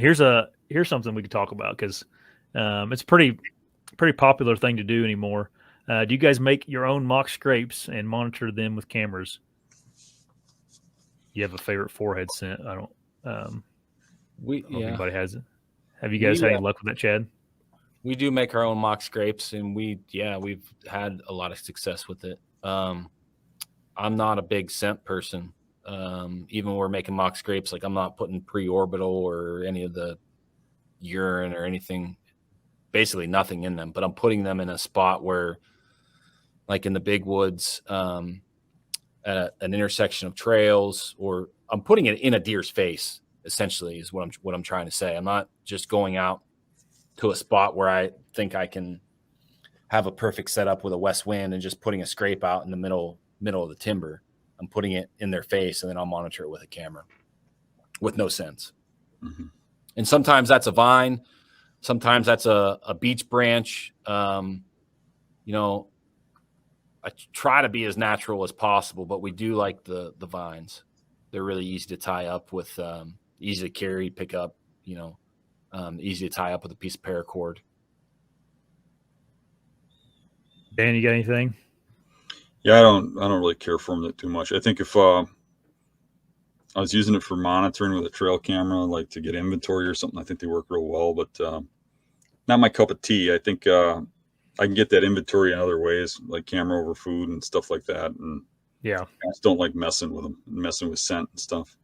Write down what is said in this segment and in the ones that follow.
here's something we could talk about because it's a pretty popular thing to do anymore. Do you guys make your own mock scrapes and monitor them with cameras? You have a favorite forehead scent? I don't. I don't know if anybody has it. Have you guys had any luck with that, Chad? We do make our own mock scrapes, and we've had a lot of success with it. I'm not a big scent person. Even when we're making mock scrapes, like I'm not putting pre-orbital or any of the urine or anything, basically nothing in them, but I'm putting them in a spot where, like in the big woods, at an intersection of trails, or I'm putting it in a deer's face, essentially, is what I'm trying to say. I'm not just going out to a spot where I think I can have a perfect setup with a west wind and just putting a scrape out in the middle of the timber. I'm putting it in their face, and then I'll monitor it with a camera with no sense. Mm-hmm. And sometimes that's a vine. Sometimes that's a beech branch. I try to be as natural as possible, but we do like the vines. They're really easy to tie up with, easy to carry, pick up, easy to tie up with a piece of paracord. Dan, you got anything? Yeah, I don't really care for them too much. I think if I was using it for monitoring with a trail camera, like to get inventory or something, I think they work real well, but not my cup of tea. I think I can get that inventory in other ways, like camera over food and stuff like that. And yeah, I just don't like messing with them, messing with scent and stuff.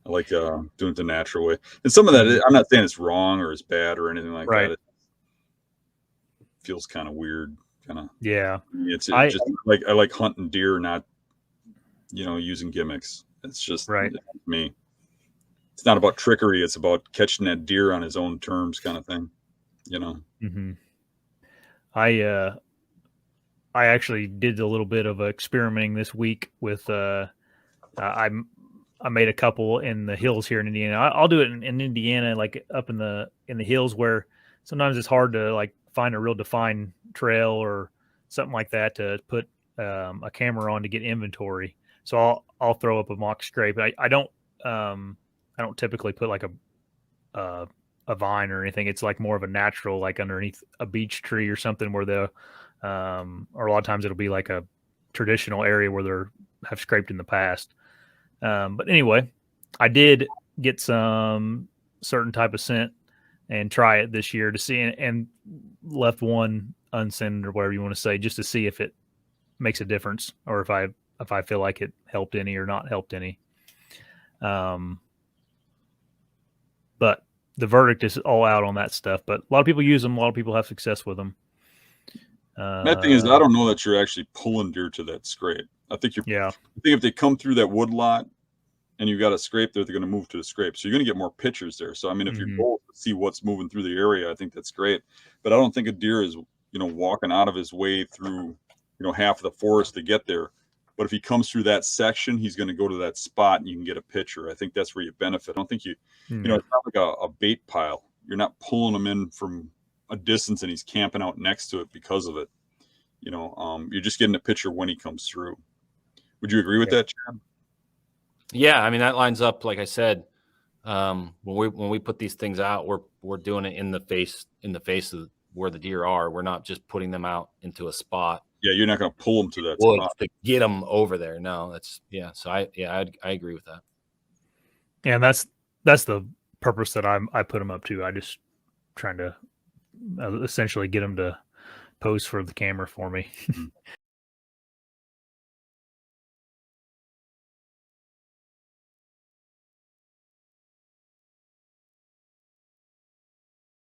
I like doing it the natural way. And some of that, I'm not saying it's wrong or it's bad or anything like that. It feels kind of weird. Yeah. It's just like I like hunting deer, not using gimmicks. It's just me. It's not about trickery. It's about catching that deer on his own terms, kind of thing. Mm-hmm. I actually did a little bit of experimenting this week with I made a couple in the hills here in Indiana. I'll do it in Indiana, like up in the hills where sometimes it's hard to like find a real defined trail or something like that to put a camera on to get inventory. So I'll throw up a mock scrape. I don't typically put like a vine or anything. It's like more of a natural, like underneath a beech tree or something where or a lot of times it'll be like a traditional area where they have scraped in the past. But anyway, I did get some certain type of scent and try it this year to see, and left one unscented or whatever you want to say, just to see if it makes a difference or if I feel like it helped any or not helped any. But the verdict is all out on that stuff. But a lot of people use them. A lot of people have success with them. My thing is, I don't know that you're actually pulling deer to that scrape. I think I think if they come through that wood lot and you've got a scrape there, they're going to move to the scrape. So you're going to get more pictures there. So, I mean, if your goal is to see what's moving through the area, I think that's great. But I don't think a deer is, walking out of his way through, half of the forest to get there. But if he comes through that section, he's going to go to that spot and you can get a picture. I think that's where you benefit. I don't think it's not like a bait pile. You're not pulling him in from a distance and he's camping out next to it because of it. You're just getting a picture when he comes through. Would you agree with that, Chad? Yeah, I mean that lines up. Like I said, when we put these things out, we're doing it in the face of where the deer are. We're not just putting them out into a spot. Yeah, you're not going to pull them to that spot to get them over there. No, So I agree with that. Yeah, and that's the purpose that I put them up to. I just trying to essentially get them to pose for the camera for me.